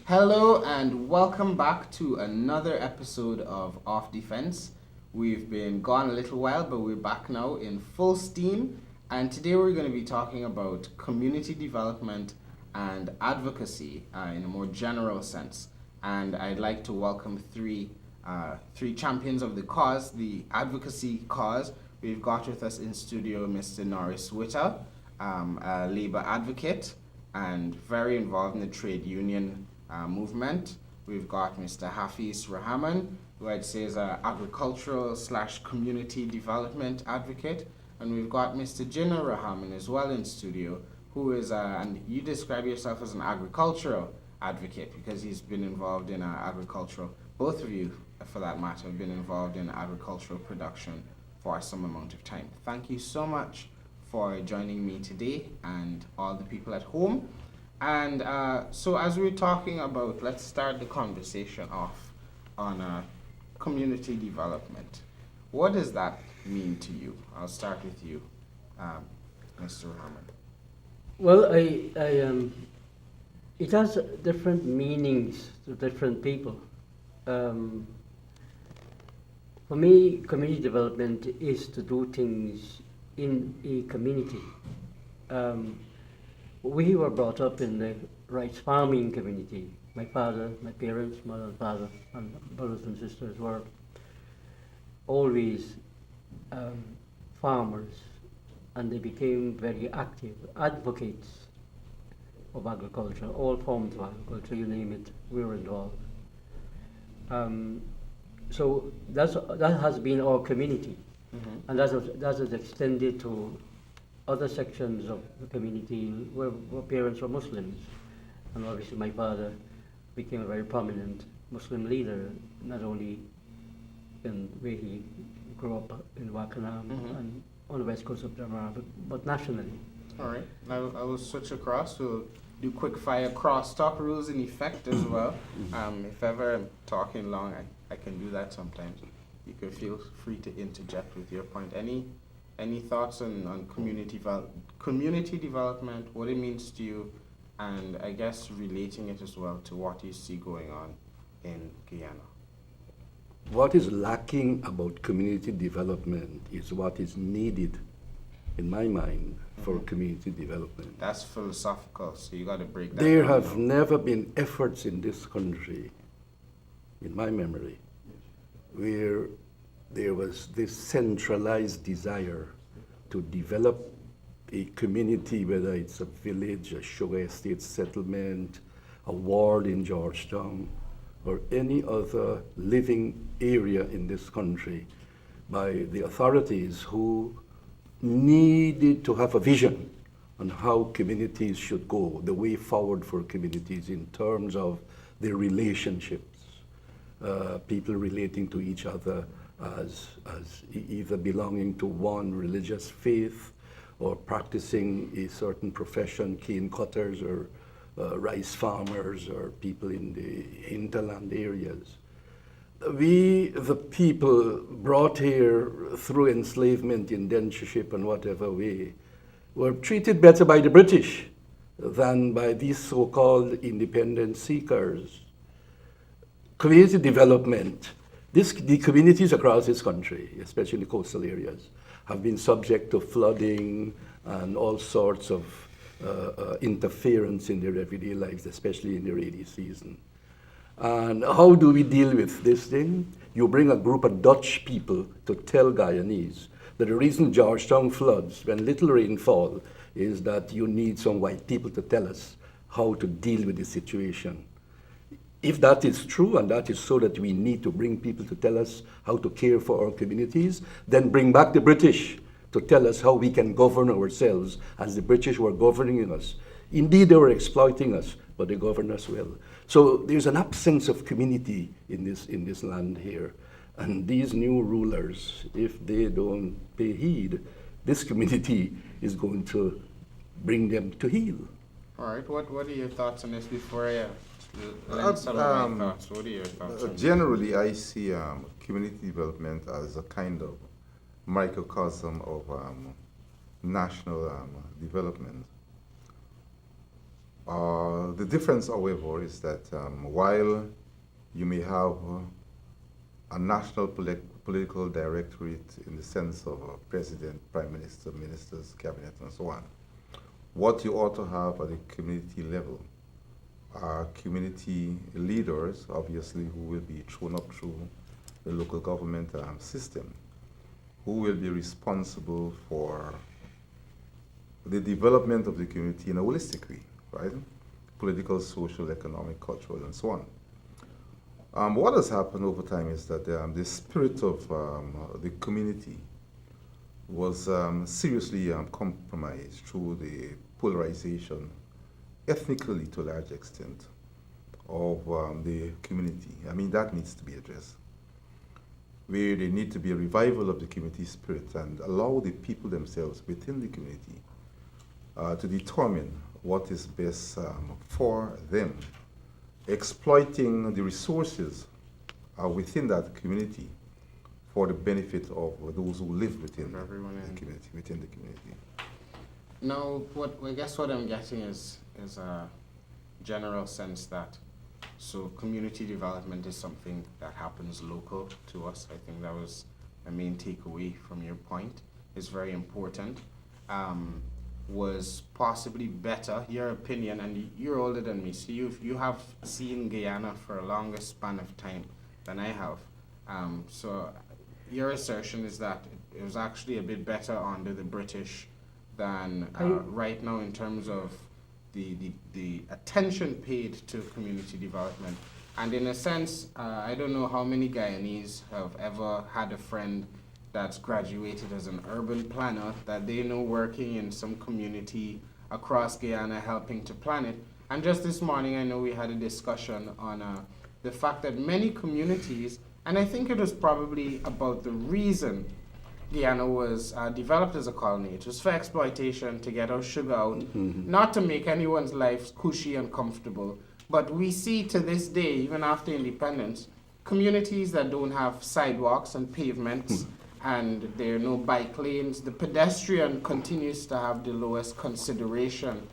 Hello and welcome back to another episode of Off Defense. We've been gone a little while, but we're back now in full steam. And today we're going to be talking about community development and advocacy in a more general sense. And I'd like to welcome three champions of the cause, the advocacy cause. We've got with us in studio Mr. Norris Witter, a labor advocate and very involved in the trade union movement. We've got Mr. Hafiz Rahman, who I'd say is an agricultural / community development advocate. And we've got Mr. Jinnah Rahman as well in studio, who is, and you describe yourself as an agricultural advocate because he's been involved in agricultural, both of you for that matter, have been involved in agricultural production for some amount of time. Thank you so much for joining me today and all the people at home. And so as we're talking about, let's start the conversation off on community development. What does that mean to you? I'll start with you, Mr. Rahman. Well, it has different meanings to different people. For me, community development is to do things in a community. We were brought up in the rice farming community. My father, my parents, mother and father, and brothers and sisters were always farmers, and they became very active advocates of agriculture, all forms of agriculture, you name it, we were involved. So that has been our community, and that has extended to other sections of the community where parents were Muslims. And obviously my father became a very prominent Muslim leader, not only in where he grew up in Wakanam and on the west coast of Jamaica, but nationally. All right, now I will switch across. We'll do quick fire crosstalk rules in effect as well. If ever I'm talking long, I can do that sometimes. You can feel free to interject with your point. Any thoughts on community development, what it means to you, and I guess relating it as well to what you see going on in Guyana? What is lacking about community development is what is needed, in my mind, for community development. That's philosophical, so you got to break that There down. have never been efforts in this country, in my memory, where there was this centralized desire to develop a community, whether it's a village, a sugar estate settlement, a ward in Georgetown, or any other living area in this country, by the authorities who needed to have a vision on how communities should go, the way forward for communities in terms of their relationships, people relating to each other as either belonging to one religious faith or practicing a certain profession, cane cutters or rice farmers or people in the hinterland areas. We, the people brought here through enslavement, indentureship, and whatever way, were treated better by the British than by these so-called independent seekers. Community development. The communities across this country, especially the coastal areas, have been subject to flooding and all sorts of interference in their everyday lives, especially in the rainy season. And how do we deal with this thing? You bring a group of Dutch people to tell Guyanese that the reason Georgetown floods when little rainfall is that you need some white people to tell us how to deal with the situation. If that is true, and that is so that we need to bring people to tell us how to care for our communities, then bring back the British to tell us how we can govern ourselves as the British were governing us. Indeed, they were exploiting us, but they govern us well. So there's an absence of community in this land here. And these new rulers, if they don't pay heed, this community is going to bring them to heel. All right, what are your thoughts on this before I lend some of my thoughts? What are your thoughts on this? Generally, I see community development as a kind of microcosm of national development. The difference, however, is that while you may have a national political directorate in the sense of a president, prime minister, ministers, cabinet, and so on, what you ought to have at the community level are community leaders, obviously, who will be thrown up through the local government system, who will be responsible for the development of the community in a holistic way, right? Political, social, economic, cultural, and so on. What has happened over time is that the spirit of the community was seriously compromised through the polarization, ethnically to a large extent, of the community. I mean, that needs to be addressed. Where there need to be a revival of the community spirit and allow the people themselves within the community to determine what is best for them, exploiting the resources within that community for the benefit of those who live within the community, within the community. Now, I guess what I'm getting is a general sense that so community development is something that happens local to us. I think that was a main takeaway from your point. It's very important. Was possibly better, your opinion, and you're older than me, so you have seen Guyana for a longer span of time than I have. So your assertion is that it was actually a bit better under the British than right now in terms of the attention paid to community development. And in a sense, I don't know how many Guyanese have ever had a friend that's graduated as an urban planner that they know working in some community across Guyana helping to plan it. And just this morning, I know we had a discussion on the fact that many communities, and I think it was probably about the reason Guyana was developed as a colony. It was for exploitation, to get our sugar out, not to make anyone's life cushy and comfortable. But we see to this day, even after independence, communities that don't have sidewalks and pavements, and there are no bike lanes. The pedestrian continues to have the lowest consideration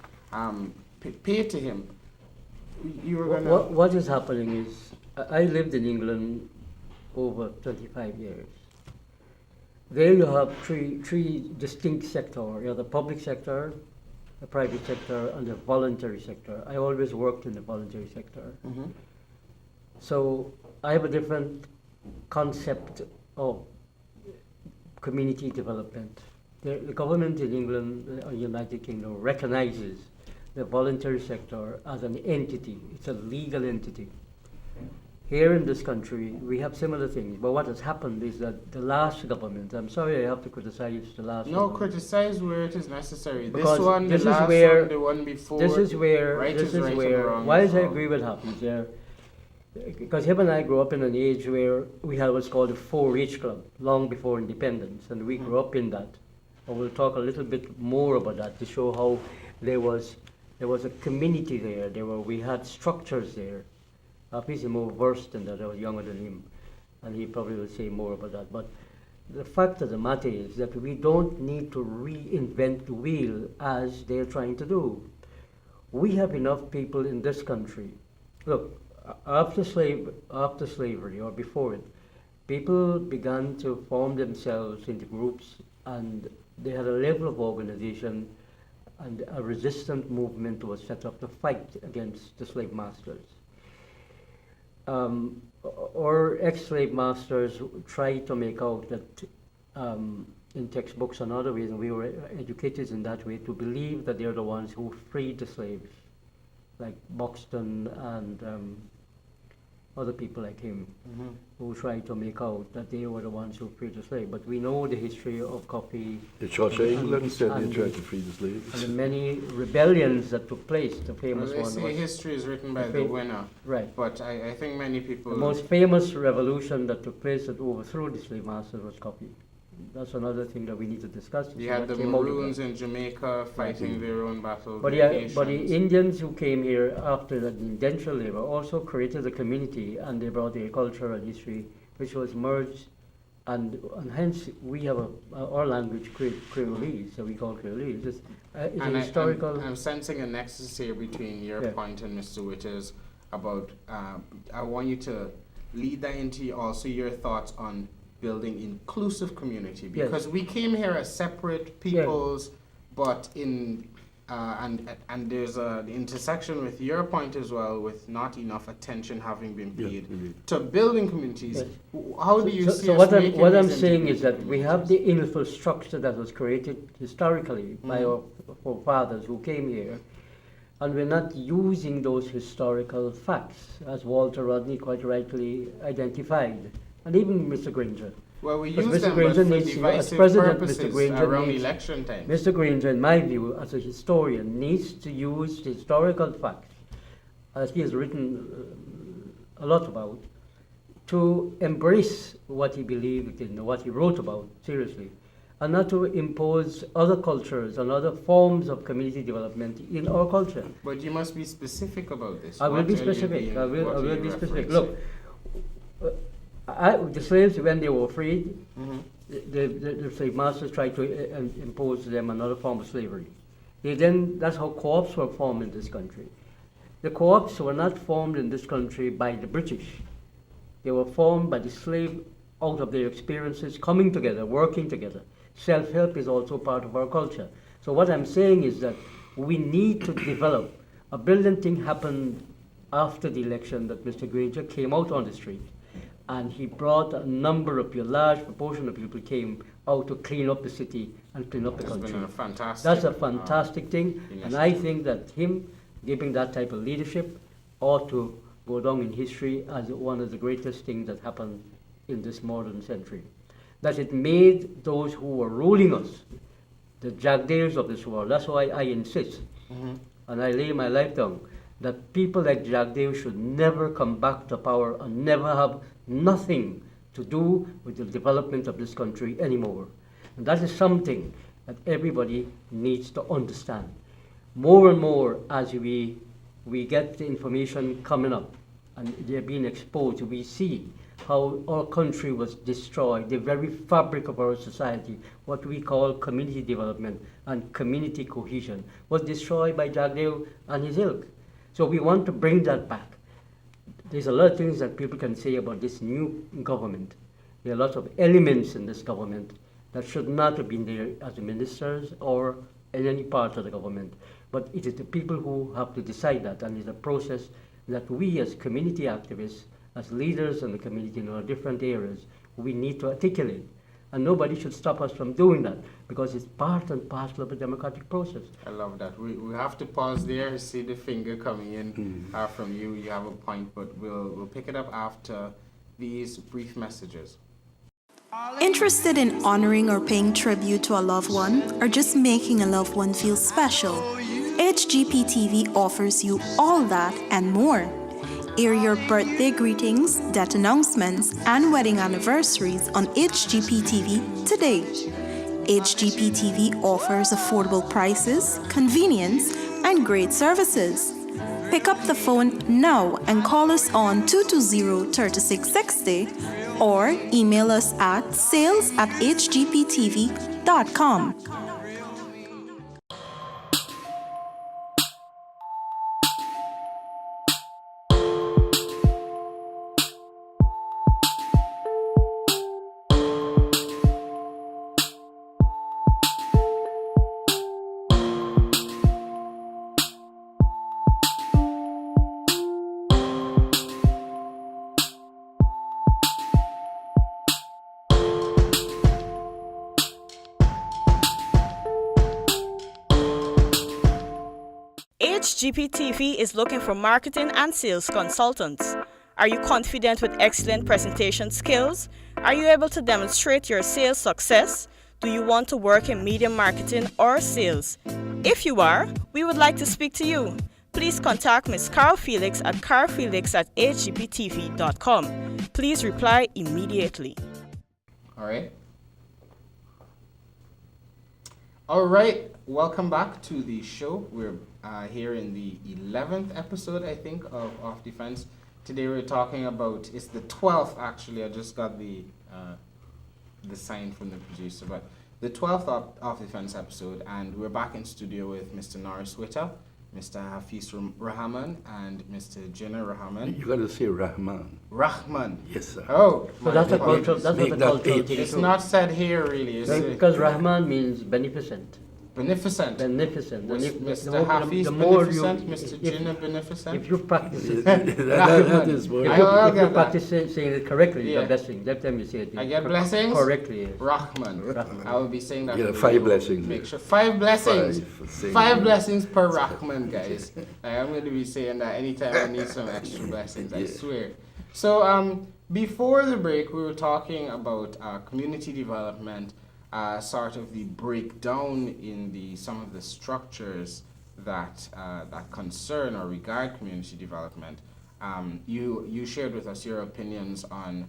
paid to him. What is happening is, I lived in England over 25 years. There you have three distinct sectors. You have the public sector, the private sector, and the voluntary sector. I always worked in the voluntary sector. So I have a different concept of community development. The government in England or United Kingdom recognizes the voluntary sector as an entity. It's a legal entity. Here in this country, we have similar things, but what has happened is that the last government, I'm sorry I have to criticize the last No, government. criticize where it is necessary. Because this one, this the is last where, one, the one before. This is where, right this is is right where, and wrong why is does I wrong. agree with Hafiz there? Because him and I grew up in an age where we had what's called the 4-H Club, long before independence, and we grew up in that. And we'll talk a little bit more about that to show how there was a community there. We had structures there. Hafiz is more versed in that. I was younger than him, and he probably will say more about that. But the fact of the matter is that we don't need to reinvent the wheel as they're trying to do. We have enough people in this country. Look, after slavery or before it, people began to form themselves into groups, and they had a level of organization, and a resistant movement was set up to fight against the slave masters. Or ex-slave masters tried to make out that in textbooks and other ways, and we were educated in that way, to believe that they're the ones who freed the slaves, like Buxton and other people like him, who tried to make out that they were the ones who freed the slave. But we know the history of coffee. The Church of England said they tried to free the slaves. And the many rebellions that took place. The famous Well, one they say was history is written by the winner. right. But I think many people. The most famous revolution that took place that overthrew the slave masters was coffee. That's another thing that we need to discuss. You had the Maroons in Jamaica fighting their own battle. But the Indians who came here after the indenture labor also created a community, and they brought their culture and history, which was merged and hence we have our language, Creolese, so we call Creolese. It's a historical. I'm sensing a nexus here between your point and Mr. Witter's about. I want you to lead that into also your thoughts on building inclusive community, because we came here as separate peoples, but in and there's the intersection with your point as well, with not enough attention having been paid to building communities. How do you see? So what I'm saying is that we have the infrastructure that was created historically by our forefathers who came here, and we're not using those historical facts, as Walter Rodney quite rightly identified, and even Mr. Granger. Well, we use them, but for divisive purposes around election time. Mr. Granger, in my view, as a historian, needs to use historical facts, as he has written a lot about, to embrace what he believed in, what he wrote about, seriously, and not to impose other cultures and other forms of community development in our culture. But you must be specific about this. I will be specific. I will be specific. Look, the slaves, when they were freed, the slave masters tried to impose them another form of slavery. That's how co-ops were formed in this country. The co-ops were not formed in this country by the British. They were formed by the slave out of their experiences, coming together, working together. Self-help is also part of our culture. So what I'm saying is that we need to develop. A brilliant thing happened after the election, that Mr. Granger came out on the street, and he brought a number of people, large proportion of people came out to clean up the city and clean up the country. That's a fantastic thing, and I think that him giving that type of leadership ought to go down in history as one of the greatest things that happened in this modern century. That it made those who were ruling us, the Jagdales of this world, that's why I insist, and I lay my life down, that people like Jagdale should never come back to power and never have nothing to do with the development of this country anymore. And that is something that everybody needs to understand. More and more as we get the information coming up and they're being exposed, we see how our country was destroyed, the very fabric of our society, what we call community development and community cohesion, was destroyed by Jagdale and his ilk. So we want to bring that back. There's a lot of things that people can say about this new government. There are lots of elements in this government that should not have been there as ministers or in any part of the government. But it is the people who have to decide that, and it's a process that we as community activists, as leaders in the community in our different areas, we need to articulate. And nobody should stop us from doing that, because it's part and parcel of a democratic process. I love that. We have to pause there. See the finger coming in from you. You have a point, but we'll pick it up after these brief messages. Interested in honoring or paying tribute to a loved one, or just making a loved one feel special? HGP-TV offers you all that and more. Air your birthday greetings, death announcements, and wedding anniversaries on HGP-TV today. HGP-TV offers affordable prices, convenience, and great services. Pick up the phone now and call us on 220-3660 or email us at sales@hgptv.com. HGP-TV is looking for marketing and sales consultants. Are you confident with excellent presentation skills? Are you able to demonstrate your sales success? Do you want to work in media marketing or sales? If you are, we would like to speak to you. Please contact Ms. Carl Felix at carlfelix@hgptv.com. Please reply immediately. All right, welcome back to the show. We're here in the 11th episode, I think, of Off Defense. Today we're talking about, it's the 12th actually, I just got the the sign from the producer. But the 12th off defense episode, and we're back in studio with Mr. Norris Witter, Mr. Hafiz Rahman, and Mr. Jinnah Rahman. You got to say Rahman. Rahman. Yes, sir. Oh, So that's a apologies. cultural, that's Make what a that cultural H. thing It's too. not said here really, is it? Because Rahman means beneficent. Beneficent. Beneficent. And if- Mr. Hafiz the more you- beneficent, Mr. if- Jinnah beneficent. If you practice it, that is more. I will if get you that. practice saying it correctly, you Yeah. get blessings. Every time you say it, I get blessings? correctly. Yes. Rahman. Rahman. I will be saying that. Yeah, for the 5 video. blessings. Make sure 5 blessings. Same 5 here. blessings per Rahman, guys. I'm going to be saying that anytime I need some extra blessings. I Yeah. swear. So before the break, we were talking about community development, sort of the breakdown in some of the structures that that concern or regard community development. You shared with us your opinions on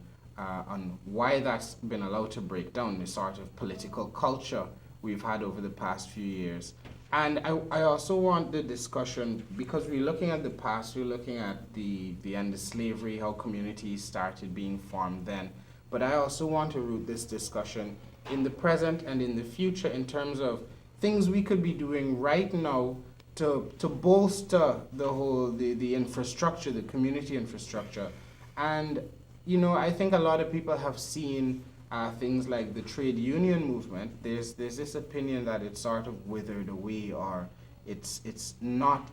why that's been allowed to break down, the sort of political culture we've had over the past few years. And I also want the discussion, because we're looking at the past, we're looking at the end of slavery, how communities started being formed then. But I also want to root this discussion in the present and in the future in terms of things we could be doing right now to bolster the infrastructure, the community infrastructure. And, you know, I think a lot of people have seen things like the trade union movement. There's this opinion that it's sort of withered away, or it's not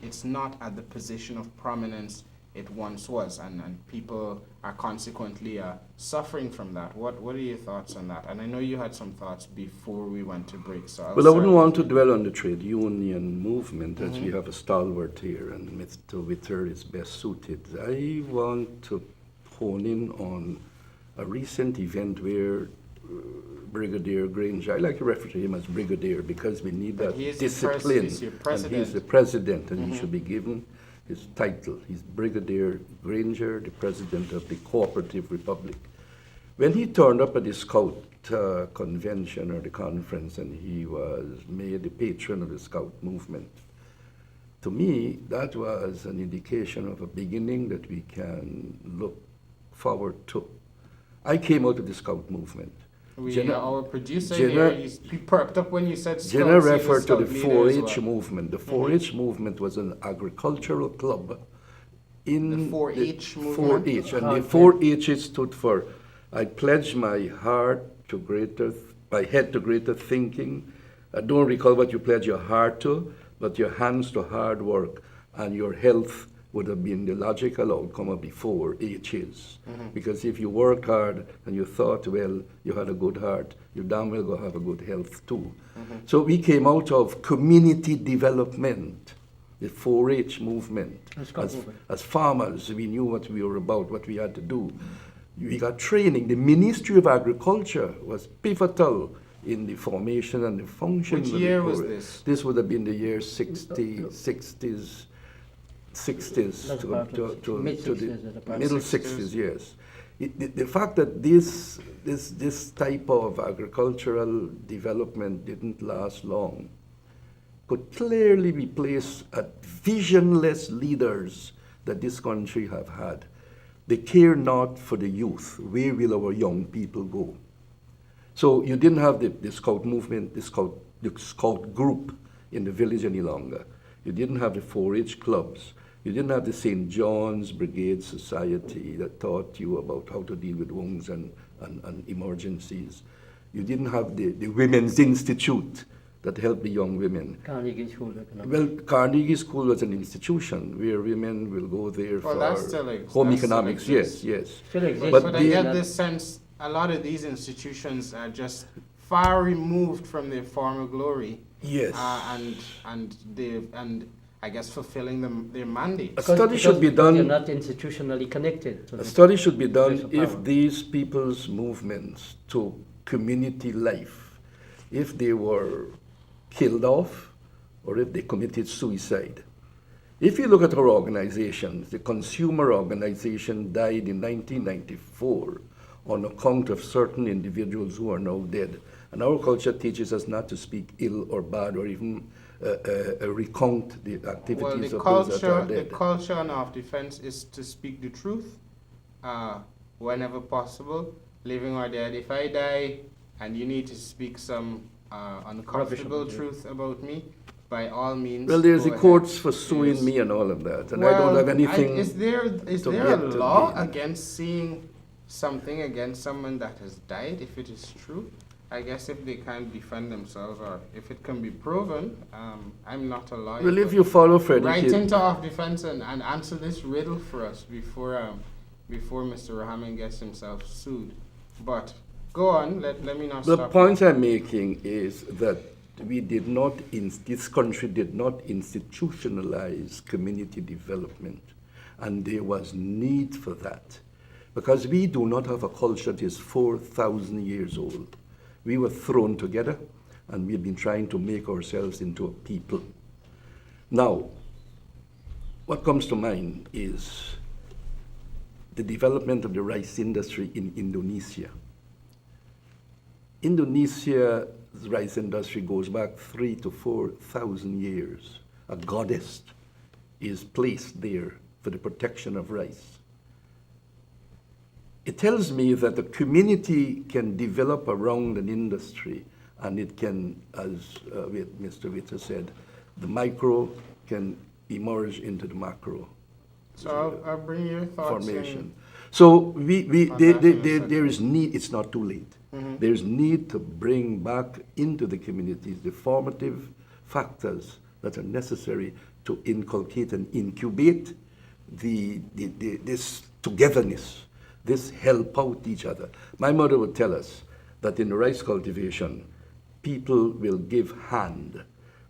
at the position of prominence it once was, and people are consequently suffering from that. What are your thoughts on that? And I know you had some thoughts before we went to break. So Well, I wouldn't want to dwell on the trade union movement, as we have a stalwart here, and Mr. Witter is best suited. I want to hone in on a recent event where Brigadier Granger, I like to refer to him as Brigadier because we need But that he is discipline. he's your And president. he's the president, and he should be given his title. He's Brigadier Granger, the president of the Cooperative Republic. When he turned up at the Scout convention or the conference, and he was made the patron of the Scout movement, to me, that was an indication of a beginning that we can look forward to. I came out of the Scout movement. Our producer Jinnah- here, he perked up when you said Scouts. Jinnah He's a referred to the Scout leader as 4-H well. movement. The 4-H movement was an agricultural club in The 4-H movement? 4-H, and the Okay. 4-H stood for I pledge my heart to my head to greater thinking. I don't recall what you pledge your heart to, but your hands to hard work, and your health would have been the logical outcome of the 4 H's. Because if you worked hard and you thought well, you had a good heart, you damn well go have a good health too. So we came out of community development, the 4-H movement. As farmers, we knew what we were about, what we had to do. We got training. The Ministry of Agriculture was pivotal in the formation and the function. Which of the year was 4-H. this? This would have been the year 60s That's about to mid-60s, the that's about middle 60s, yes. The fact that this type of agricultural development didn't last long could clearly be placed at visionless leaders that this country have had. They care not for the youth. Where will our young people go? So you didn't have the Scout movement, the Scout group in the village any longer. You didn't have the 4-H clubs. You didn't have the St. John's Brigade Society that taught you about how to deal with wounds and emergencies. You didn't have the Women's Institute that helped the young women. Carnegie School of Economics. Well, Carnegie School was an institution where women will go there Well, that for still home that still economics. exists. Yes. Still exists. But But I the- get this sense a lot of these institutions are just far removed from their former glory. Yes. And I guess fulfilling their mandate. A study should be They're done. not institutionally connected. So A study should be done Place of if power. these people's movements to community life, if they were killed off or if they committed suicide. If you look at our organizations, the consumer organization died in 1994 on account of certain individuals who are now dead. And our culture teaches us not to speak ill or bad or even recount the activities Well, of those that are the dead. culture on our defense is to speak the truth whenever possible, living or dead. If I die, and you need to speak some uncomfortable truth about me, by all means. Well, there's go the ahead. courts for suing Yes. me and all of that, and I don't have anything. Is there to a get to law me. against seeing something against someone that has died if it is true? I guess if they can't defend themselves or if it can be proven, I'm not a lawyer. Well, if but you follow Freddie, right into off defense and answer this riddle for us before Mr. Rahman gets himself sued. But go on, let me not the stop. point I'm making is that we did not, this country did not institutionalize community development, and there was need for that, because we do not have a culture that is 4,000 years old. We were thrown together, and we've been trying to make ourselves into a people. Now, what comes to mind is the development of the rice industry in Indonesia. Indonesia's rice industry goes back 3,000 to 4,000 years. A goddess is placed there for the protection of rice. It tells me that the community can develop around an industry, and it can, as Mr. Witter said, the micro can emerge into the macro. So I'll bring your thoughts Formation. So there is second. need, it's not too late. There's need to bring back into the communities the formative factors that are necessary to inculcate and incubate this togetherness, this help out each other. My mother would tell us that in rice cultivation, people will give hand.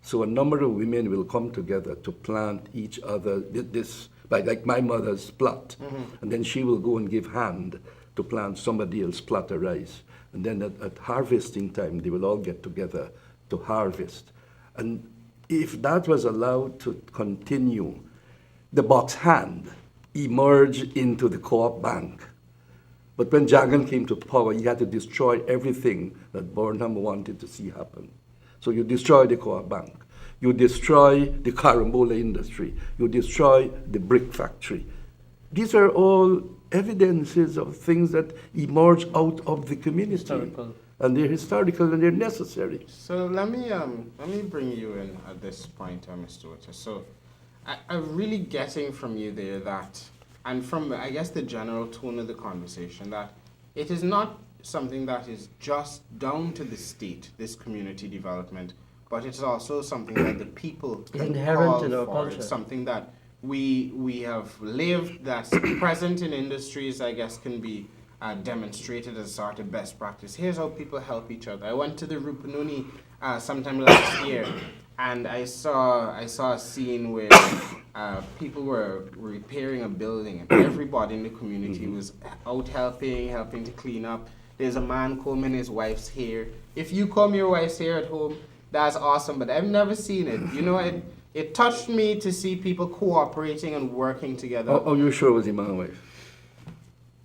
So a number of women will come together to plant each other this, like my mother's plot. And then she will go and give hand to plant somebody else's plot of rice. And then at harvesting time, they will all get together to harvest. And if that was allowed to continue, the box hand emerged into the co-op bank. But when Jagan came to power, he had to destroy everything that Burnham wanted to see happen. So you destroy the co-op bank. You destroy the carambola industry. You destroy the brick factory. These are all evidences of things that emerge out of the community. Historical. And they're historical and they're necessary. So let me bring you in at this point, Mr. Witter. So I'm really getting from you there that, and from I guess the general tone of the conversation, that it is not something that is just down to the state, this community development, but it's also something that the people can inherent call in our for. culture. It's something that we have lived, that's present in industries, I guess, can be demonstrated as sort of best practice. Here's how people help each other. I went to the Rupununi sometime last year, and I saw a scene where people were repairing a building, and everybody in the community was out helping to clean up. There's a man combing his wife's hair. If you comb your wife's hair at home, that's awesome, but I've never seen it. You know, it touched me to see people cooperating and working together. Oh, you sure it was my wife?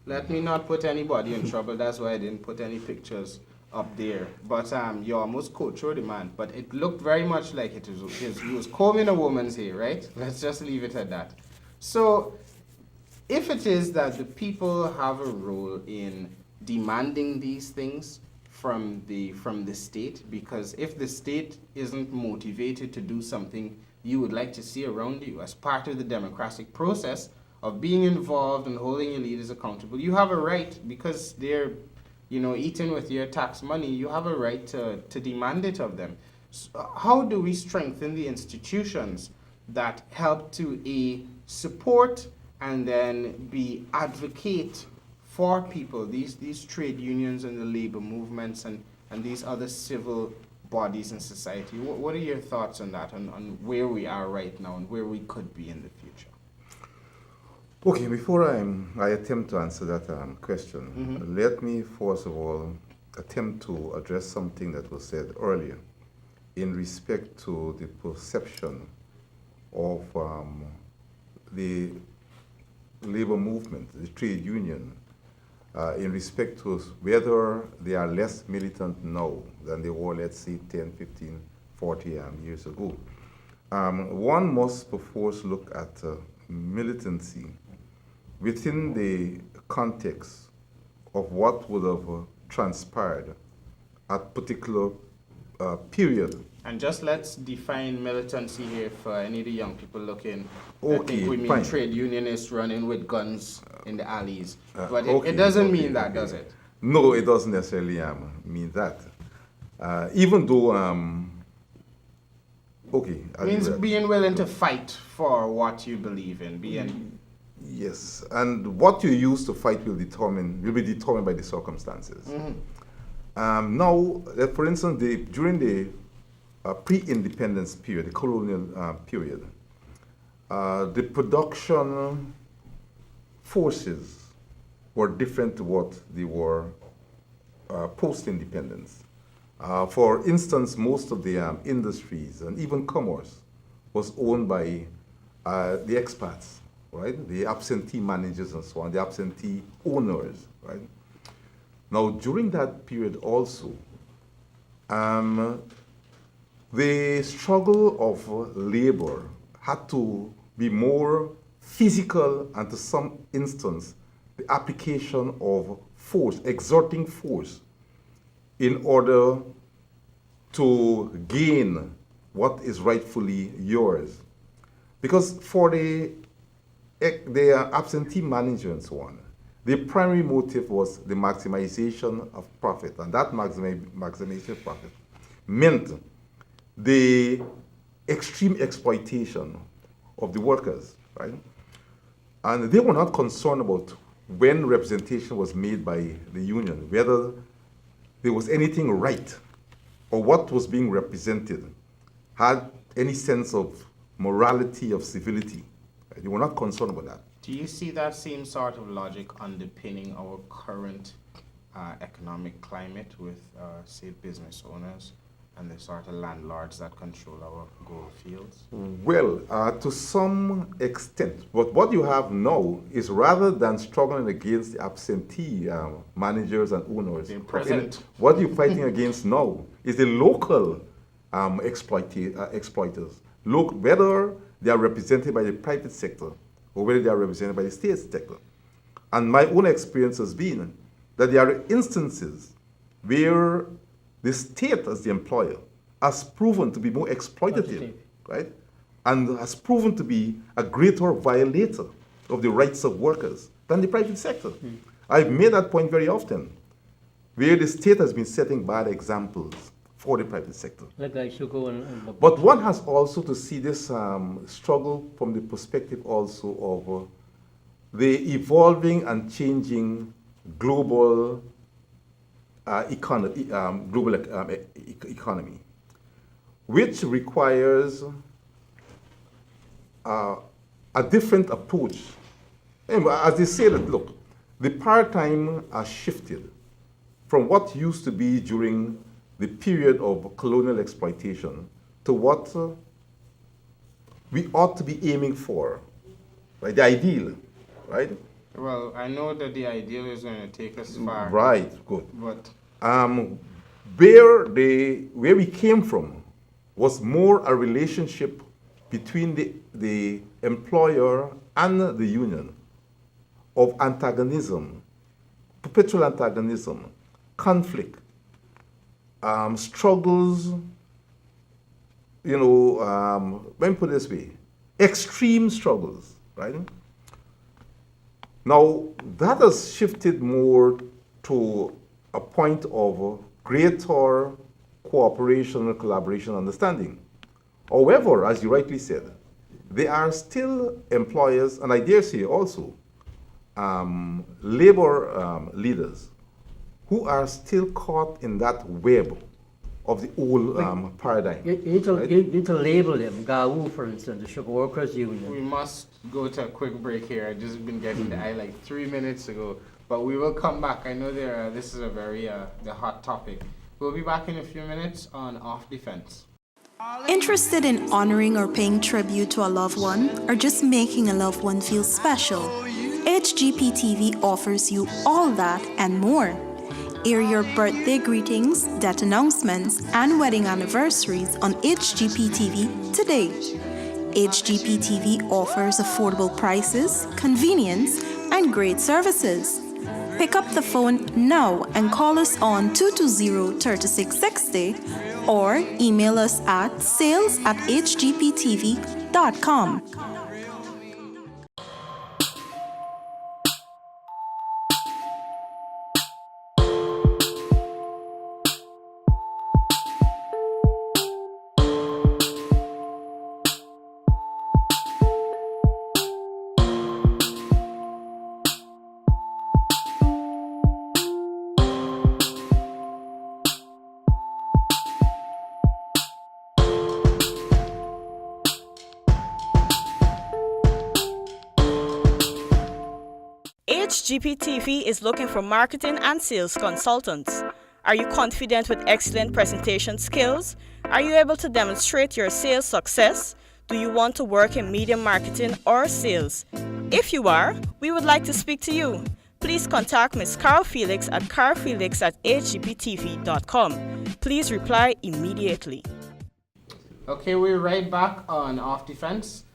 Let me not put anybody in trouble. That's why I didn't put any pictures up there. But you almost quoted the man. But it looked very much like he was combing a woman's hair, right? Let's just leave it at that. So if it is that the people have a role in demanding these things from the state, because if the state isn't motivated to do something you would like to see around you as part of the democratic process of being involved and holding your leaders accountable, you have a right, because they're, eating with your tax money, you have a right to demand it of them. So how do we strengthen the institutions that help to support and then advocate for people, these trade unions and the labor movements and these other civil bodies in society? What are your thoughts on that, on where we are right now and where we could be in the future? Okay, before I attempt to answer that question, let me first of all attempt to address something that was said earlier in respect to the perception of the labor movement, the trade union, in respect to whether they are less militant now than they were, let's say, 10, 15, 40 years ago. One must perforce look at militancy within the context of what would have transpired at particular period. And just let's define militancy here for any of the young people looking. I Okay, think we mean fine. trade unionists running with guns in the alleys. But okay, it doesn't okay, mean that, okay. does it? No, it doesn't necessarily mean that. Even though, okay. I'll It means do that. being willing to fight for what you believe in. Yes, and what you use to fight will be determined by the circumstances. Now, for instance, during the pre-independence period, the colonial period, the production forces were different to what they were post-independence. For instance, most of the industries and even commerce was owned by the expats, right? The absentee managers and so on, the absentee owners, right? Now, during that period also, the struggle of labor had to be more physical and to some instance, the application of force, exerting force in order to gain what is rightfully yours. Because for the absentee manager and so on, the primary motive was the maximization of profit, and that maximization of profit meant the extreme exploitation of the workers, right? And they were not concerned about when representation was made by the union, whether there was anything right or what was being represented had any sense of morality, of civility. They were not concerned about that. Do you see that same sort of logic underpinning our current economic climate with, say, business owners and the sort of landlords that control our gold fields? Well, to some extent. But what you have now is rather than struggling against the absentee managers and owners, Being present. what you're fighting against now is the local exploiters. Look, whether they are represented by the private sector or whether they are represented by the state sector. And my own experience has been that there are instances where the state as the employer has proven to be more exploitative, right? And has proven to be a greater violator of the rights of workers than the private sector. I've made that point very often, where the state has been setting bad examples for the private sector. Like I should go and But one has also to see this struggle from the perspective also of the evolving and changing global economy, which requires a different approach. Anyway, as they say that, look, the paradigm has shifted from what used to be during the period of colonial exploitation to what we ought to be aiming for, right? The ideal, right? Well, I know that the ideal is going to take us far. Right, good. But Where we came from was more a relationship between the employer and the union of antagonism, perpetual antagonism, conflict, struggles, let me put it this way, extreme struggles, right? Now, that has shifted more to a point of greater cooperation and collaboration understanding. However, as you rightly said, there are still employers, and I dare say also, labor leaders who are still caught in that web of the old paradigm. You need to label them. GAU, for instance, the Sugar Workers Union. we must go to a quick break here. I just been getting the eye like 3 minutes ago, but we will come back. I know this is a very the hot topic. We'll be back in a few minutes on Off Defense. Interested in honoring or paying tribute to a loved one, or just making a loved one feel special? HGPTV offers you all that and more. Air your birthday greetings, death announcements, and wedding anniversaries on HGPTV today. HGPTV offers affordable prices, convenience, and great services. Pick up the phone now and call us on 220-3660 or email us at sales@hgptv.com. HGPTV is looking for marketing and sales consultants. Are you confident with excellent presentation skills? Are you able to demonstrate your sales success? Do you want to work in media marketing or sales? If you are, we would like to speak to you. Please contact Ms. Carl Felix at carlfelix@hgptv.com. Please reply immediately. Okay, we're right back on Off Defense.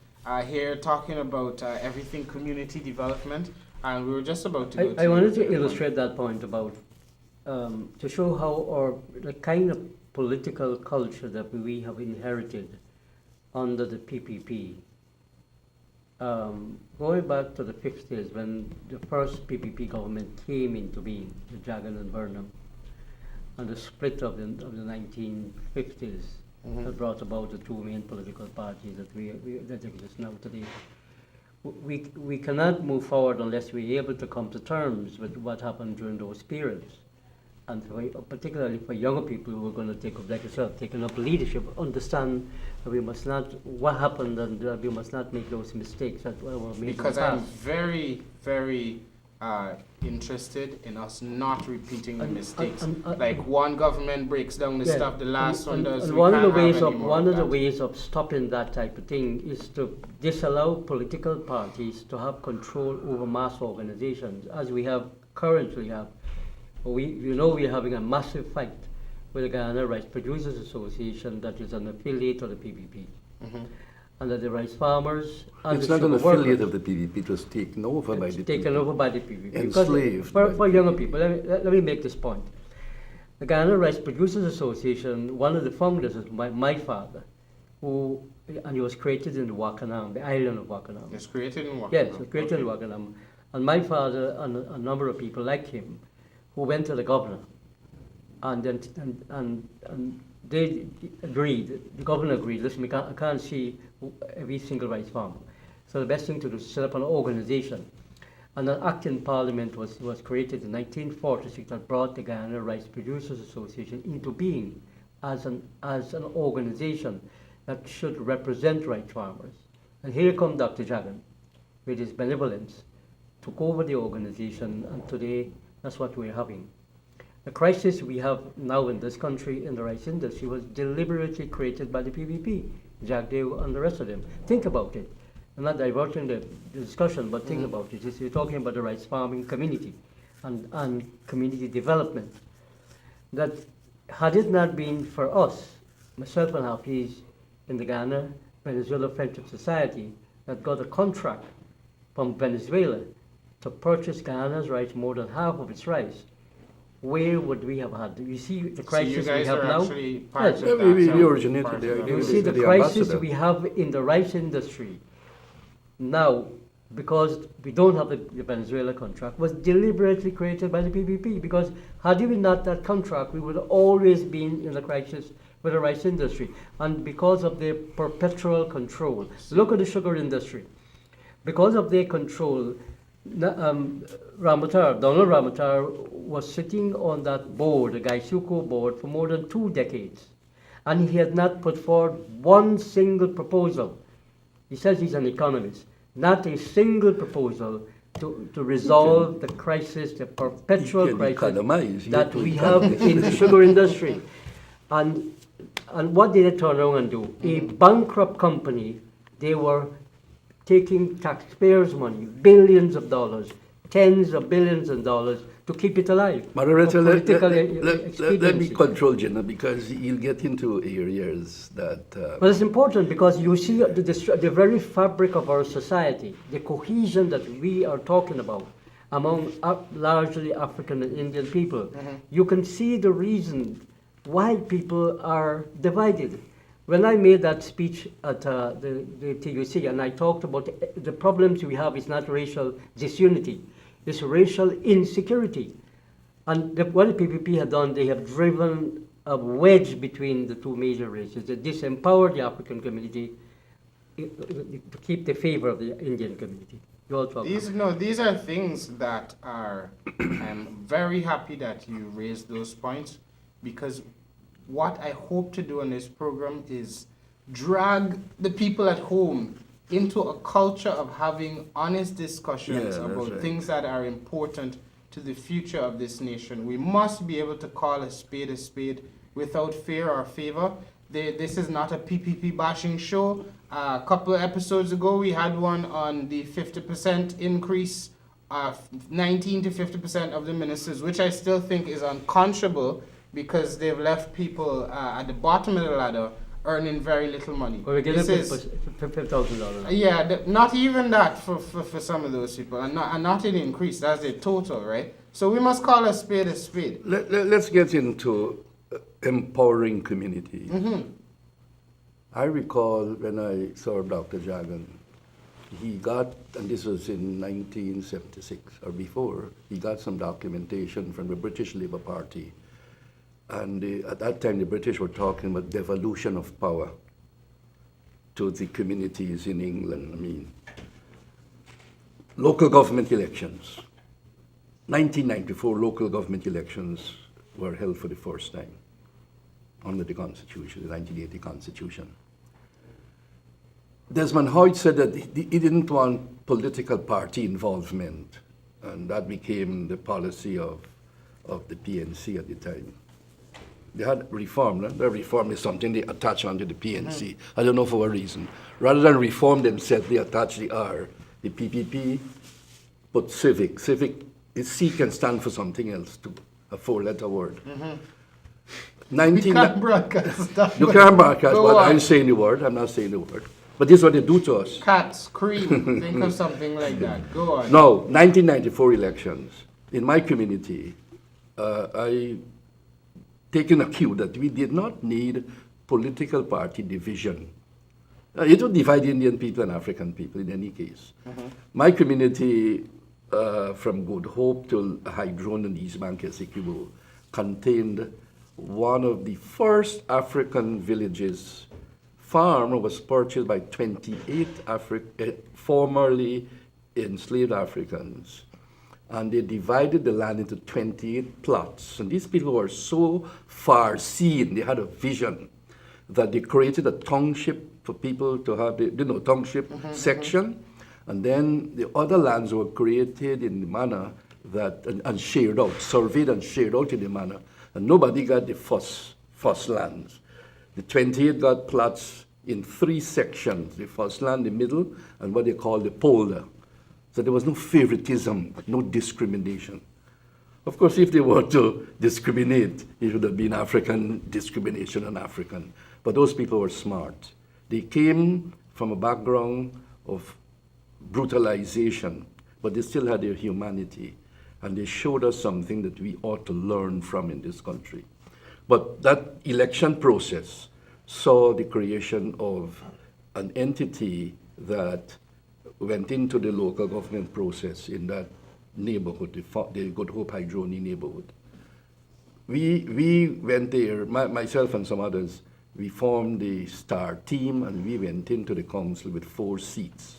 Here talking about everything community development, and we were just about to go I wanted to illustrate that point about to show how the kind of political culture that we have inherited under the PPP. Going back to the 50s when the first PPP government came into being, the Jagan and Burnham, and the split of the 1950s that brought about the two main political parties that exist now today. We cannot move forward unless we're able to come to terms with what happened during those periods. And particularly for younger people who are going to take up, like yourself, taking up leadership, understand that we must not, what happened, and we must not make those mistakes that were made because in the I'm past. very, very interested in us not repeating the mistakes. Like one government breaks down the stuff, the last one does. And we one of the can't have ways any of more one of the that. ways of stopping that type of thing is to disallow political parties to have control over mass organizations, as we have currently have. We're having a massive fight with the Ghana Rice Producers Association that is an affiliate of the PPP. And that the rice farmers and It's the not an sugar affiliate workers, of the PPP, it was taken over by the taken PPP. over by the PPP. Enslaved Because by for the younger PPP. people, let me make this point. The Ghana Rice Producers Association, one of the founders is my father, and he was created in Wakanam, the island of Wakanam. It's created in Wakanam. Yes, it was created in Wakanam. And my father and a number of people like him who went to the governor and they agreed, the governor agreed, listen, I can't see every single rice farm. So the best thing to do is set up an organization. And an act in Parliament was created in 1946 that brought the Ghana Rice Producers Association into being as an organization that should represent rice farmers. And here comes Dr. Jagan with his benevolence, took over the organization, and today that's what we're having. The crisis we have now in this country in the rice industry was deliberately created by the PPP, Jack Dale and the rest of them. Think about it. I'm not diverting the discussion, but think about it. You're talking about the rice farming community and community development. That had it not been for us, myself and Hafiz in the Ghana Venezuela Friendship Society, that got a contract from Venezuela to purchase Ghana's rice, more than half of its rice, where would we have had? You see the crisis so you guys we have are now? actually part Yes. of Yeah, that. we so originated part of there. that. You We see the the crisis ambassador. we have in the rice industry now, because we don't have the Venezuela contract, was deliberately created by the PPP. Because had we not that contract, we would have always been in the crisis with the rice industry. And because of their perpetual control, look at the sugar industry. Because of their control, Donald Ramatar was sitting on that board, the Gaisuko board, for more than 2 decades. And he had not put forward one single proposal. He says he's an economist. Not a single proposal to resolve the crisis, the perpetual You can crisis economize, you that can we have in the sugar industry. And what did they turn around and do? A bankrupt company, they were taking taxpayers' money, billions of dollars, tens of billions of dollars, to keep it alive. Moderator, for let political me expediency. control Jinnah, because you'll get into areas that... But it's important because you see the very fabric of our society, the cohesion that we are talking about, among largely African and Indian people. You can see the reason why people are divided. When I made that speech at the TUC and I talked about the problems we have is not racial disunity, it's racial insecurity. And what the PPP had done, they have driven a wedge between the two major races. They disempowered the African community to keep the favor of the Indian community. These are things that are, I'm very happy that you raised those points, because what I hope to do on this program is drag the people at home into a culture of having honest discussions about things that are important to the future of this nation. We must be able to call a spade without fear or favor. This is not a PPP bashing show. A couple of episodes ago, we had one on the 50% increase, 19 to 50% of the ministers, which I still think is unconscionable, because they've left people at the bottom of the ladder earning very little money. Well, we get $5,000. Yeah, not even that for some of those people, and not an increase. That's the total, right? So we must call a spade a spade. Let's get into empowering community. I recall when I saw Dr. Jagan, he got, and this was in 1976 or before, he got some documentation from the British Labour Party. And at that time, the British were talking about devolution of power to the communities in England. I mean, local government elections. 1994 local government elections were held for the first time under the Constitution, the 1980 Constitution. Desmond Hoyt said that he didn't want political party involvement, and that became the policy of the PNC at the time. They had reform. No? The reform is something they attach onto the PNC. I don't know for what reason. Rather than reform themselves, they attach the R. The PPP put civic. Civic, C can stand for something else, too, a four-letter word. You can't broadcast stuff. You can't broadcast, but I'm saying the word. I'm not saying the word. But this is what they do to us. Cats, cream, think of something like that. Go on. Now, 1994 elections. In my community, I taken a cue that we did not need political party division. It would divide Indian people and African people in any case. My community, from Good Hope to Hydron and East Bank, Essequibo, contained one of the first African villages. Farm was purchased by 28 formerly enslaved Africans. And they divided the land into 28 plots. And these people were so far-seeing, they had a vision, that they created a township for people to have the township section. And then the other lands were created in the manner that, and shared out, surveyed and shared out in the manner. And nobody got the first lands. The 28 got plots in 3 sections, the first land, the middle, and what they call the polder. So there was no favoritism, no discrimination. Of course, if they were to discriminate, it would have been African discrimination on African. But those people were smart. They came from a background of brutalization, but they still had their humanity. And they showed us something that we ought to learn from in this country. But that election process saw the creation of an entity that went into the local government process in that neighborhood, the Good Hope Hydroni neighborhood. We went there, myself and some others, we formed the STAR team and we went into the council with 4 seats.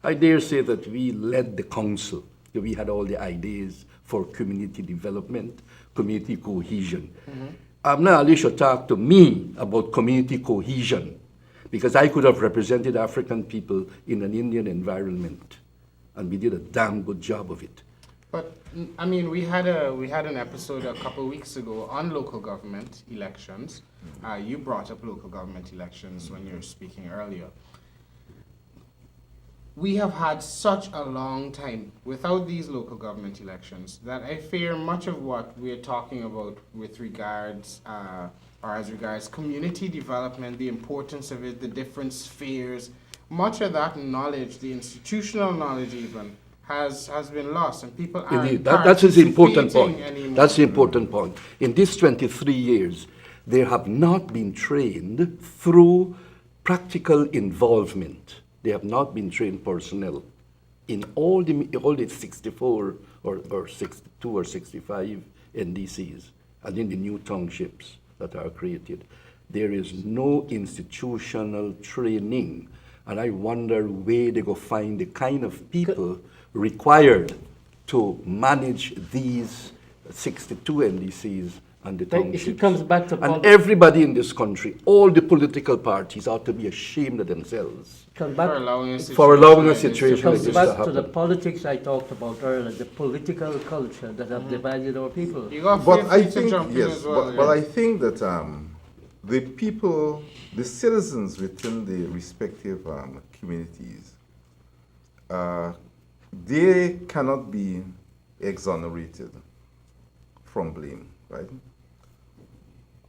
I dare say that we led the council. We had all the ideas for community development, community cohesion. Amna Ali should talk to me about community cohesion, because I could have represented African people in an Indian environment, and we did a damn good job of it. But I mean, we had an episode a couple of weeks ago on local government elections. You brought up local government elections when you were speaking earlier. We have had such a long time without these local government elections that I fear much of what we're talking about with regards, or as regards community development, the importance of it, the different spheres, much of that knowledge, the institutional knowledge even, has been lost, and people aren't Indeed, that is the important point. participating anymore. That's the important point. In these 23 years, they have not been trained through practical involvement. They have not been trained personnel in all the 64 or 62 or 65 NDCs and in the new townships that are created. There is no institutional training, and I wonder where they go find the kind of people required to manage these 62 NDCs and the townships. It comes back to and everybody in this country, all the political parties ought to be ashamed of themselves comes back, for allowing a it situation like comes this back to to the happen. politics I talked about earlier, the political culture that have divided our people. You got But I to think, jump in yes, as well. but I think that the people, the citizens within the respective communities, they cannot be exonerated from blame, right?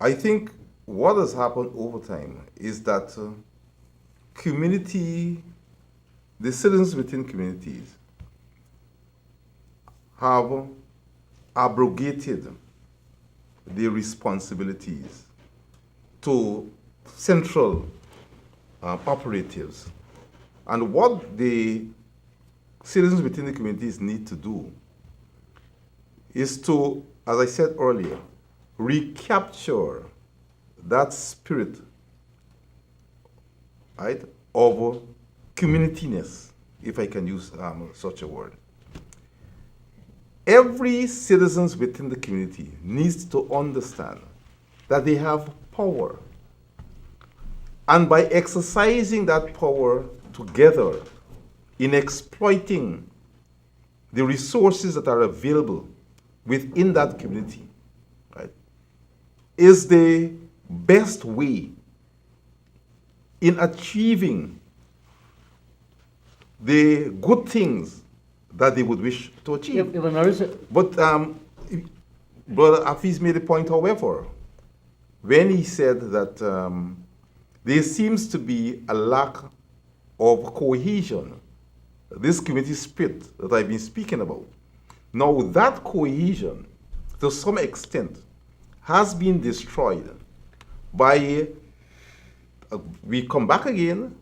I think what has happened over time is that the citizens within communities have abrogated their responsibilities to central operatives. And what the citizens within the communities need to do is to, as I said earlier, recapture that spirit, right, of communityness, if I can use such a word. Every citizens within the community needs to understand that they have power. And by exercising that power together in exploiting the resources that are available within that community, right, is the best way in achieving the good things that they would wish to achieve. But Brother Hafiz made a point, however, when he said that there seems to be a lack of cohesion, this community spirit that I've been speaking about. Now that cohesion, to some extent, has been destroyed by, we come back again,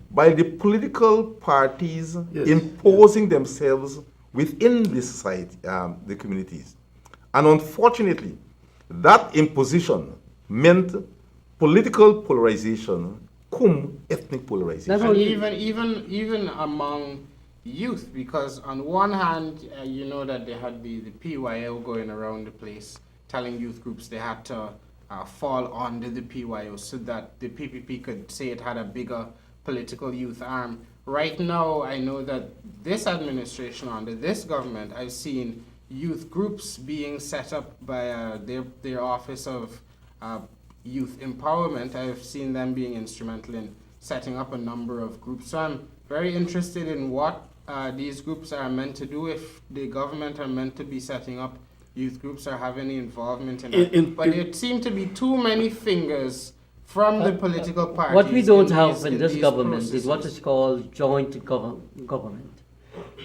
by the political parties imposing themselves within the society, the communities. And unfortunately, that imposition meant political polarization cum ethnic polarization. And even among youth, because on one hand, you know that they had the PYO going around the place telling youth groups they had to fall under the PYO so that the PPP could say it had a bigger political youth arm. Right now, I know that this administration, under this government, I've seen youth groups being set up by their Office of Youth Empowerment. I've seen them being instrumental in setting up a number of groups. So I'm very interested in what these groups are meant to do, if the government are meant to be setting up youth groups or have any involvement in that. But it seemed to be too many fingers from the political parties. What we don't have in this these government processes. is what is called joint government.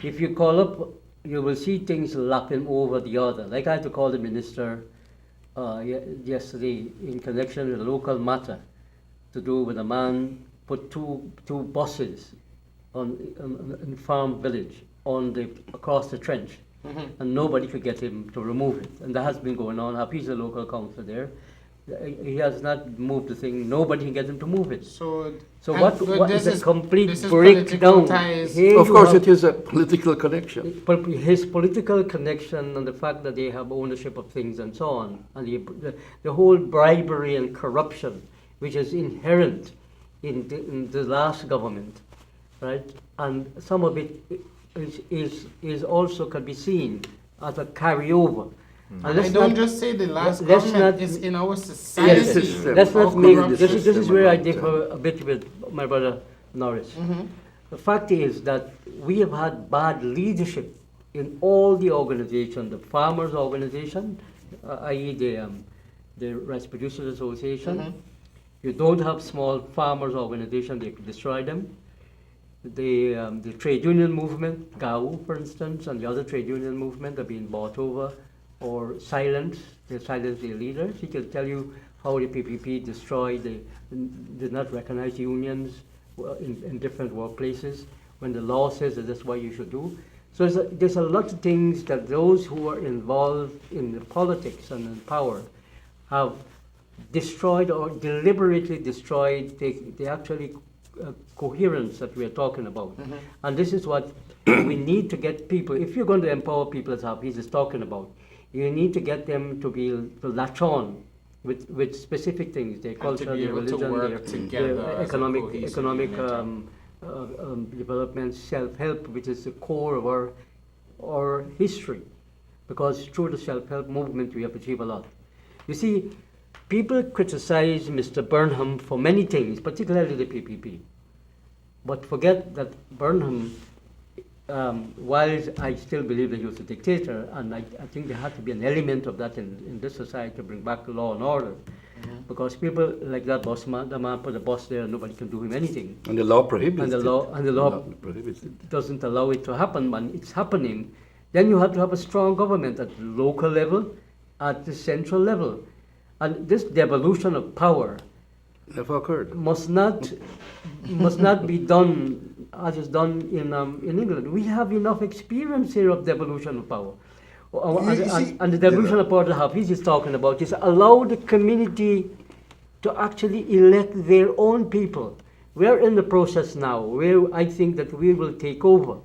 If you call up, you will see things lapping over the other. Like I had to call the minister yesterday in connection with a local matter to do with a man put two buses in Farm Village across the trench, and nobody could get him to remove it. And that has been going on. Hafiz, the local councillor there, he has not moved the thing. Nobody can get him to move it. So what is a complete breakdown? Of course, it is a political connection. His political connection and the fact that they have ownership of things and so on, and the whole bribery and corruption, which is inherent in the last government, right? And some of it is also can be seen as a carryover. And I don't just say the last government is in our society. Yes, let's not make this is where I differ a bit with my brother Norris. The fact is that we have had bad leadership in all the organization, the farmers organization, i.e. the Rice Producers Association. You don't have small farmers organization, they could destroy them. The trade union movement, GAU, for instance, and the other trade union movement are being bought over or silenced. They silence their leaders. He can tell you how the PPP destroyed, did not recognize unions in different workplaces when the law says that that's what you should do. So there's a lot of things that those who are involved in the politics and in power have destroyed or deliberately destroyed the actually coherence that we are talking about. Mm-hmm. And this is what we need to get people, if you're going to empower people as Hafiz is talking about, you need to get them to latch on with specific things, their culture, their religion, their economic development, self-help, which is the core of our history. Because through the self-help movement, we have achieved a lot. You see, people criticize Mr. Burnham for many things, particularly the PPP. But forget that Burnham, while I still believe that he was a dictator, and I think there had to be an element of that in this society to bring back law and order. Mm-hmm. Because people like that the man put the boss there and nobody can do him anything. And the law prohibits it. And the law prohibits it. Doesn't allow it to happen. When it's happening, then you have to have a strong government at the local level, at the central level. And this devolution of power never occurred. Must not be done as is done in England. We have enough experience here of devolution of power. And the devolution of power that Hafiz is talking about is allow the community to actually elect their own people. We're in the process now where I think that we will take over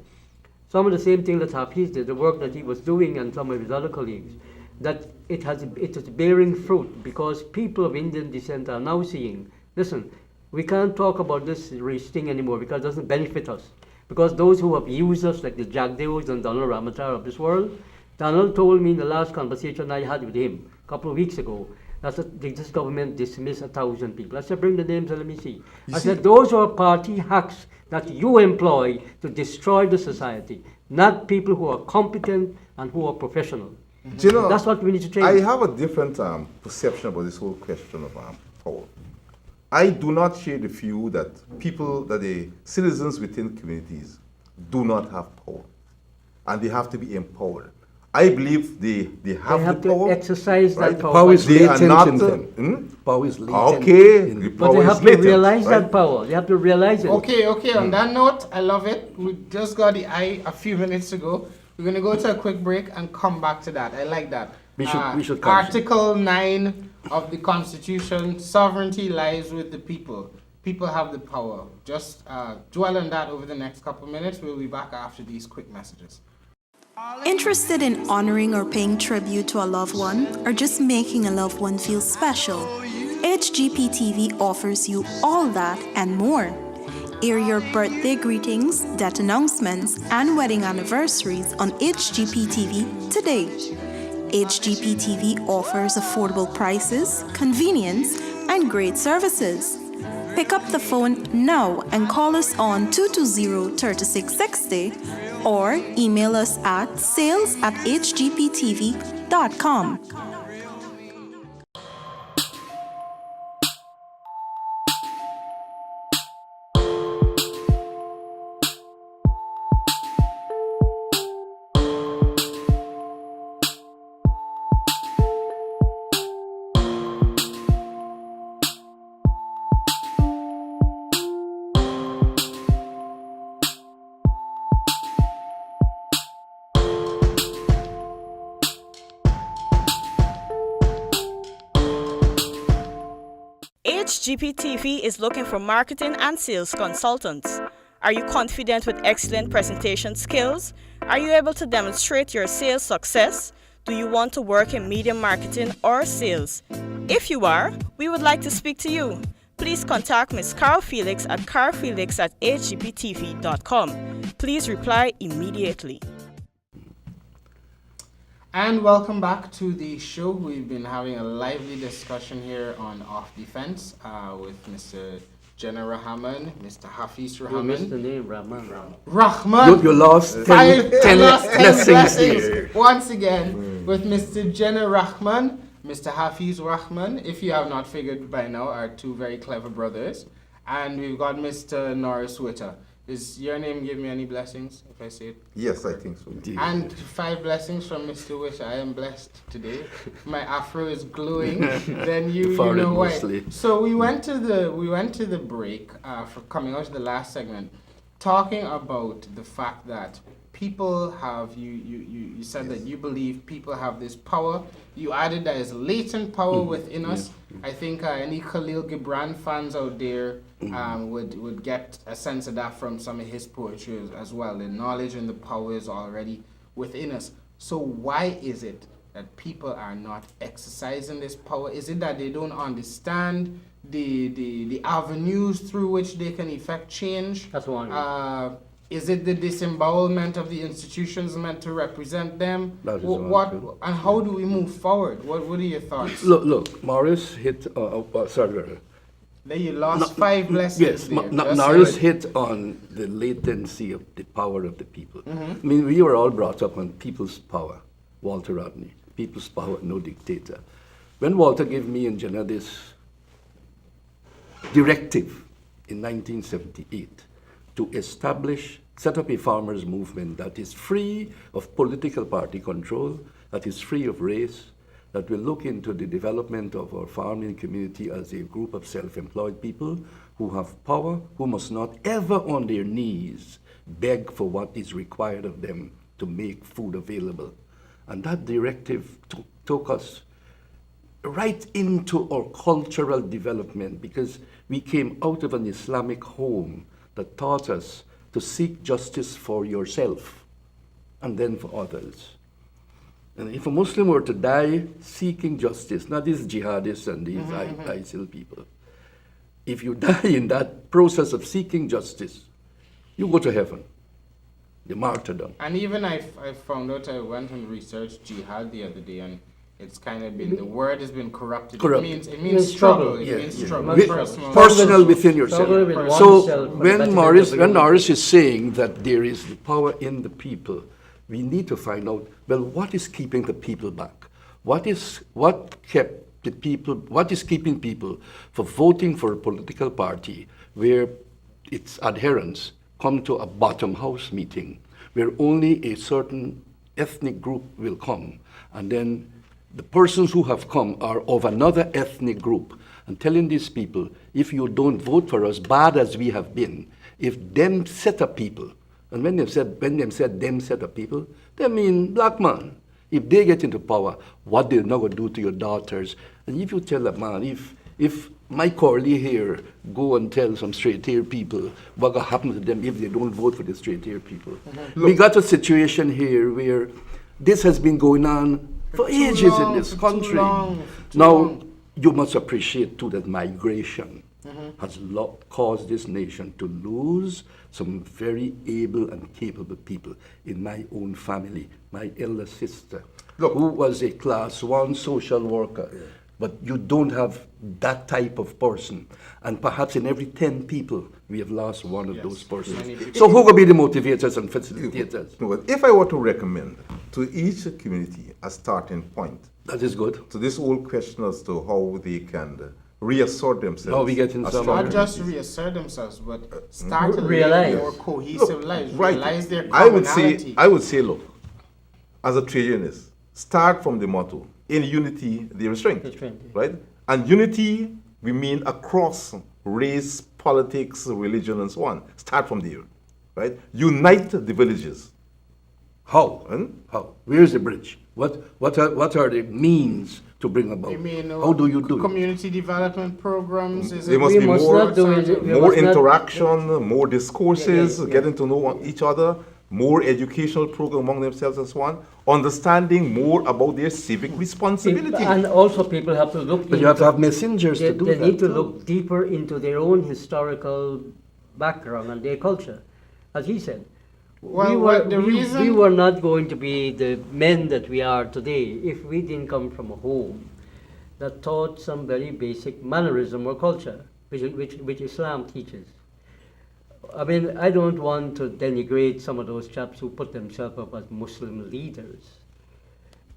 some of the same thing that Hafiz did, the work that he was doing and some of his other colleagues, that it is bearing fruit because people of Indian descent are now seeing, listen, we can't talk about this race thing anymore because it doesn't benefit us. Because those who have used us, like the Jagdevs and Donald Ramatar of this world, Donald told me in the last conversation I had with him a couple of weeks ago, that this government dismissed 1,000 people. I said, bring the names and let me see. I said, those are party hacks that you employ to destroy the society, not people who are competent and who are professional. Mm-hmm. You know, that's what we need to change. I have a different perception about this whole question of power. I do not share the view that the citizens within communities do not have power, and they have to be empowered. I believe they have the power. To exercise right? that power. Power is latent in them. Power is latent. Okay, but they have to realize that power. They have to realize it. Okay. On that note, I love it. We just got the eye a few minutes ago. We're going to go to a quick break and come back to that. I like that. We should Article 9 of the Constitution, sovereignty lies with the people. People have the power. Just dwell on that over the next couple of minutes. We'll be back after these quick messages. Interested in honoring or paying tribute to a loved one, or just making a loved one feel special? HGPTV offers you all that and more. Air your birthday greetings, death announcements, and wedding anniversaries on HGPTV today. HGPTV offers affordable prices, convenience, and great services. Pick up the phone now and call us on 220-3660 or email us at sales@hgptv.com. HGPTV is looking for marketing and sales consultants. Are you confident with excellent presentation skills? Are you able to demonstrate your sales success? Do you want to work in media marketing or sales? If you are, we would like to speak to you. Please contact Ms. Carl Felix at carlfelix@hgptv.com. Please reply immediately. And welcome back to the show. We've been having a lively discussion here on Off Defense with Mr. Jinnah Rahman, Mr. Hafiz Rahman. You missed the name, Rahman. Rahman. You lost 10 blessings here. Once again, with Mr. Jinnah Rahman, Mr. Hafiz Rahman, if you have not figured by now, are two very clever brothers. And we've got Mr. Norris Witter. Is your name give me any blessings if I say it? Yes, I think so. Indeed. And 5 blessings from Mr. Wish. I am blessed today. My afro is glowing. Then you Forehead know why. mostly. So we went to the break for coming out to the last segment, talking about the fact that people have you said that you believe people have this power. You added that is latent power within us. I think any Khalil Gibran fans out there would get a sense of that from some of his poetry as well. The knowledge and the power is already within us. So why is it that people are not exercising this power? Is it that they don't understand the avenues through which they can effect change? That's one. Is it the disembowelment of the institutions meant to represent them? That is What one. and how do we move forward? What are your thoughts? Look, Morris hit, sorry. Then you lost 5 blessings. Yes, there. Norris hit on the latency of the power of the people. I mean, we were all brought up on people's power. Walter Rodney, people's power, no dictator. When Walter gave me and Jinnah this directive in 1978 to set up a farmers' movement that is free of political party control, that is free of race, that will look into the development of our farming community as a group of self-employed people who have power, who must not ever on their knees beg for what is required of them to make food available. And that directive took us right into our cultural development, because we came out of an Islamic home that taught us to seek justice for yourself and then for others. And if a Muslim were to die seeking justice, not these jihadists and these ISIL people, if you die in that process of seeking justice, you go to heaven. The martyrdom. And even I found out, I went and researched jihad the other day, and it's kind of been, the word has been corrupted. Corrupted. It means struggle. It Yes, means yes. struggle. Personal within yourself. Struggle with oneself So for the when betterment of the Norris is saying that there is the power in the people, we need to find out, well, what is keeping the people back? What is keeping people from voting for a political party where its adherents come to a bottom house meeting, where only a certain ethnic group will come, and then the persons who have come are of another ethnic group, and telling these people, if you don't vote for us, bad as we have been, if them set up people, and when they said them set up people, they mean black man. If they get into power, what they're not going to do to your daughters. And if you tell a man, if my Corley here go and tell some straight-hair people what will happen to them if they don't vote for the straight-hair people. We got a situation here where this has been going on for ages in this country. Now, you must appreciate too that migration has caused this nation to lose some very able and capable people. In my own family, my elder sister, who was a class 1 social worker, but you don't have that type of person. And perhaps in every 10 people, we have lost one of those persons. So who will be the motivators and facilitators? If I were to recommend to each community a starting point, that is good. to this whole question as to how they can reassert themselves. Now we get in as some Not strong just communities. reassert themselves, but start to Realize. live more cohesive lives. Right. Realize their I would commonality. say, look, as a trade unionist, start from the motto, in unity there is strength, right? And unity, we mean across race, politics, religion, and so on. Start from there, right? Unite the villages. How? Hmm? How? Where's the bridge? What are the means to bring about? You mean, How do you do it? community development programs? Is There it must We be must more, not do it. We more must not- interaction, more discourses, Yeah, yeah. getting to know each other, more educational program among themselves and so on, understanding more about their civic responsibility. And also people have to look But you have to have messengers they, to do they that. need to too. look deeper into their own historical background and their culture. As he said, Well, what the we reason- were not going to be the men that we are today if we didn't come from a home that taught some very basic mannerism or culture, which Islam teaches. I mean, I don't want to denigrate some of those chaps who put themselves up as Muslim leaders,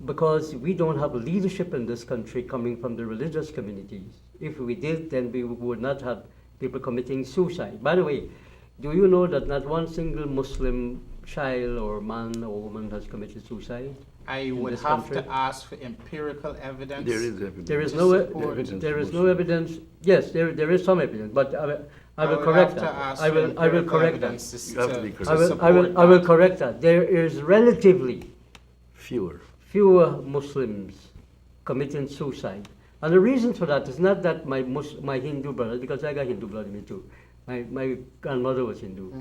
because we don't have leadership in this country coming from the religious communities. If we did, then we would not have people committing suicide. By the way, Do you know that not one single Muslim child or man or woman has committed suicide? I would this have country? to ask for empirical evidence. There is evidence. There is To no support there is no evidence. Yes, there is some evidence, but I will correct that. I will correct that. You have to be I will correct that. There is relatively fewer. fewer Muslims committing suicide, and the reason for that is not that my Hindu brother, because I got Hindu blood in me too. My grandmother was Hindu.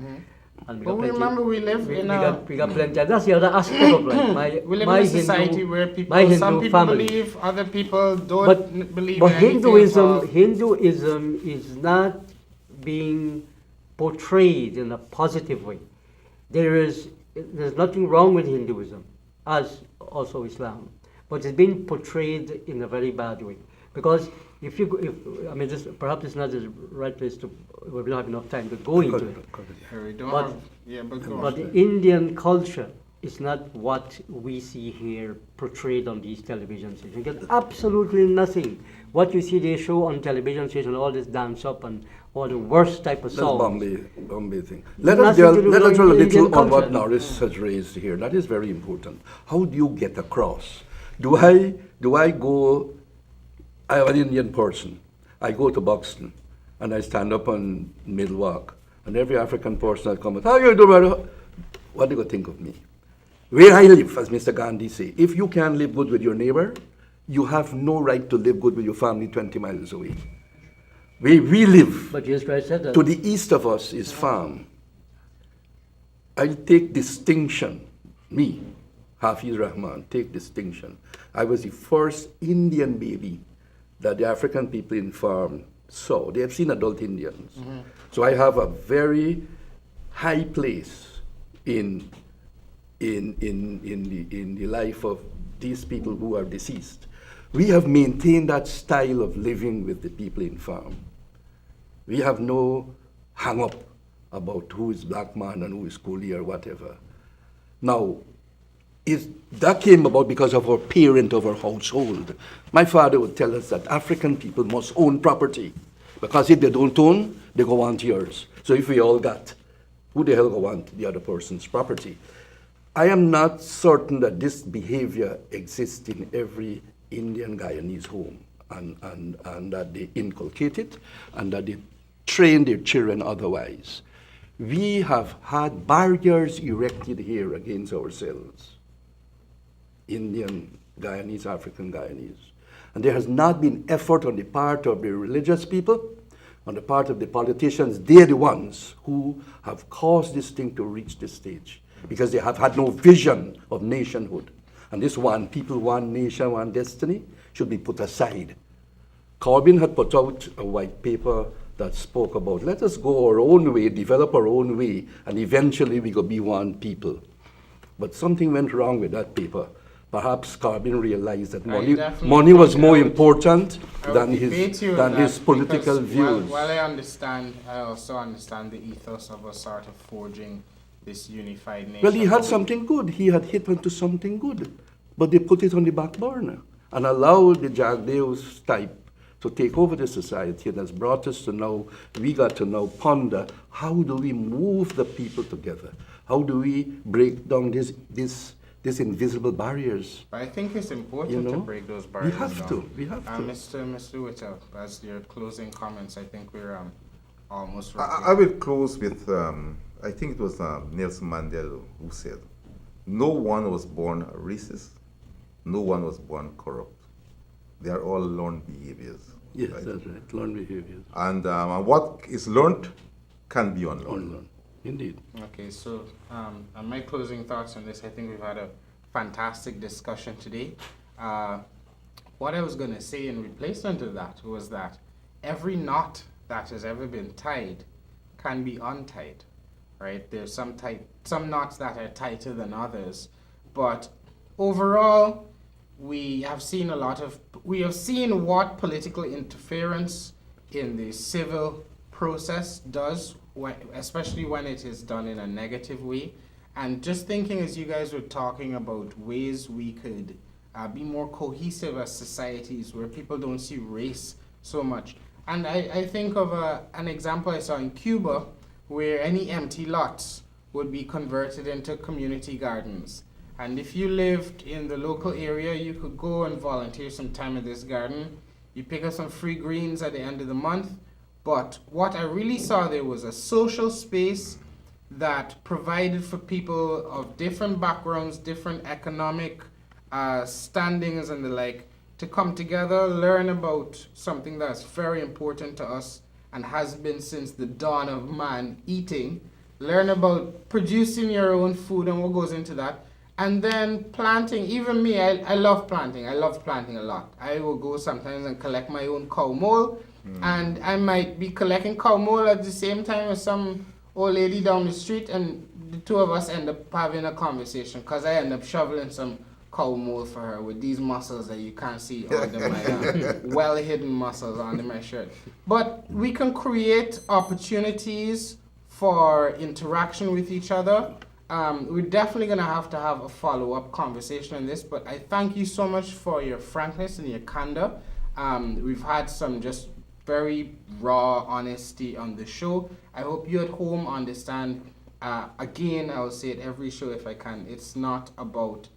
And But remember, we live we in got plenty. That's the other aspect of life. we live my in a society Hindu, where my people, Hindu some people family. believe, other people don't But, believe but in anything. Hinduism is not being portrayed in a positive way. There's nothing wrong with Hinduism, as also Islam, but it's being portrayed in a very bad way. Because this perhaps it's not the right place to, we don't have enough time to go into it. We don't But- have, yeah, but go But on. the Indian culture is not what we see here portrayed on these television stations. There's absolutely nothing. What you see they show on television stations, all this dance up and all the worst type of That's songs. Bombay thing. Let Nothing us to do let us with dwell a Indian little on what culture. Norris has raised here. That is very important. How do you get across? Do I go? I am an Indian person. I go to Buxton and I stand up on Middle Walk, and every African person that comes, how you doing, brother? What do you think of me? Where I live, as Mr. Gandhi say, if you can't live good with your neighbor, you have no right to live good with your family 20 miles away. Where we live, But Jesus Christ said that. to the east of us is farm. I take distinction, me, Hafiz Rahman, take distinction. I was the first Indian baby that the African people in farm saw. They have seen adult Indians. So I have a very high place in the life of these people who are deceased. We have maintained that style of living with the people in farm. We have no hang up about who is black man and who is coolie or whatever. Now, that came about because of our parent of our household. My father would tell us that African people must own property, because if they don't own, they go want yours. So if we all got, who the hell go want the other person's property? I am not certain that this behavior exists in every Indian Guyanese home, and that they inculcate it, and that they train their children otherwise. We have had barriers erected here against ourselves. Indian Guyanese, African Guyanese. And there has not been effort on the part of the religious people, on the part of the politicians. They're the ones who have caused this thing to reach this stage, because they have had no vision of nationhood. And this one people, one nation, one destiny should be put aside. Corbyn had put out a white paper that spoke about, let us go our own way, develop our own way, and eventually we go be one people. But something went wrong with that paper. Perhaps Corbyn realized that money was more important than his political views. While I also understand the ethos of us sort of forging this unified nation. Well, he had something good. He had hit onto something good. But they put it on the back burner and allowed the Jagdeus type to take over the society, and has brought us to now, we got to now ponder, how do we move the people together? How do we break down these invisible barriers? But I think it's important to break those barriers down. We have to. Mr. Witter, as your closing comments, I think we're almost I will close with, I think it was Nelson Mandela who said, no one was born racist, no one was born corrupt. They are all learned behaviors. Yes, right? That's right, learned behaviors. And what is learned can be unlearned. Indeed. Okay, so and my closing thoughts on this, I think we've had a fantastic discussion today. What I was going to say in replacement of that was that every knot that has ever been tied can be untied, right? There's some knots that are tighter than others, but overall, we have seen what political interference in the civil process does, especially when it is done in a negative way. And just thinking as you guys were talking about ways we could be more cohesive as societies where people don't see race so much. And I think of an example I saw in Cuba where any empty lots would be converted into community gardens. And if you lived in the local area, you could go and volunteer some time at this garden. You pick up some free greens at the end of the month. But what I really saw there was a social space that provided for people of different backgrounds, different economic standings and the like, to come together, learn about something that's very important to us and has been since the dawn of man, eating, learn about producing your own food and what goes into that, and then planting. Even me, I love planting. I love planting a lot. I will go sometimes and collect my own cow mole, and I might be collecting cow mole at the same time as some old lady down the street, and the two of us end up having a conversation because I end up shoveling some cow mole for her with these muscles that you can't see under my well hidden muscles under my shirt. But we can create opportunities for interaction with each other. We're definitely going to have a follow-up conversation on this, but I thank you so much for your frankness and your candor. We've had some just very raw honesty on the show. I hope you at home understand. Again, I will say it every show if I can, it's not about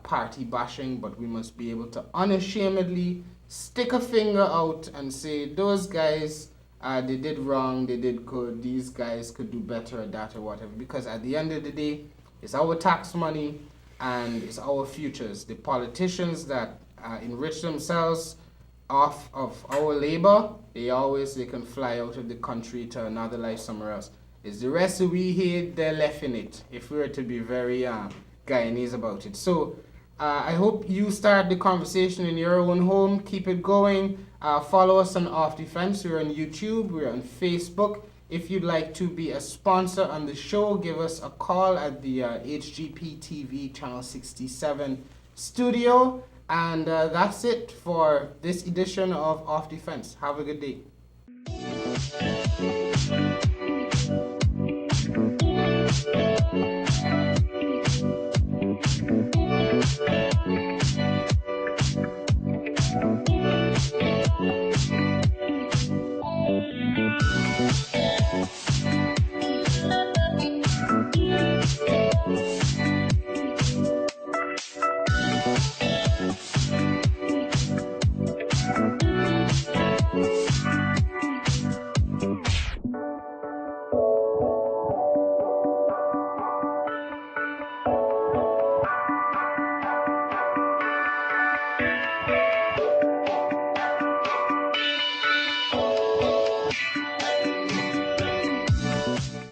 party bashing, but we must be able to unashamedly stick a finger out and say, those guys, they did wrong, they did good, these guys could do better at that or whatever. Because at the end of the day, it's our tax money and it's our futures. The politicians that enrich themselves off of our labor, they can fly out of the country to another life somewhere else. It's the rest of we here, they're left in it, if we were to be very Guyanese about it. So I hope you start the conversation in your own home. Keep it going. Follow us on Off the Fence. We're on YouTube. We're on Facebook. If you'd like to be a sponsor on the show, give us a call at the HGP TV Channel 67 studio. And that's it for this edition of Off the Fence. Have a good day.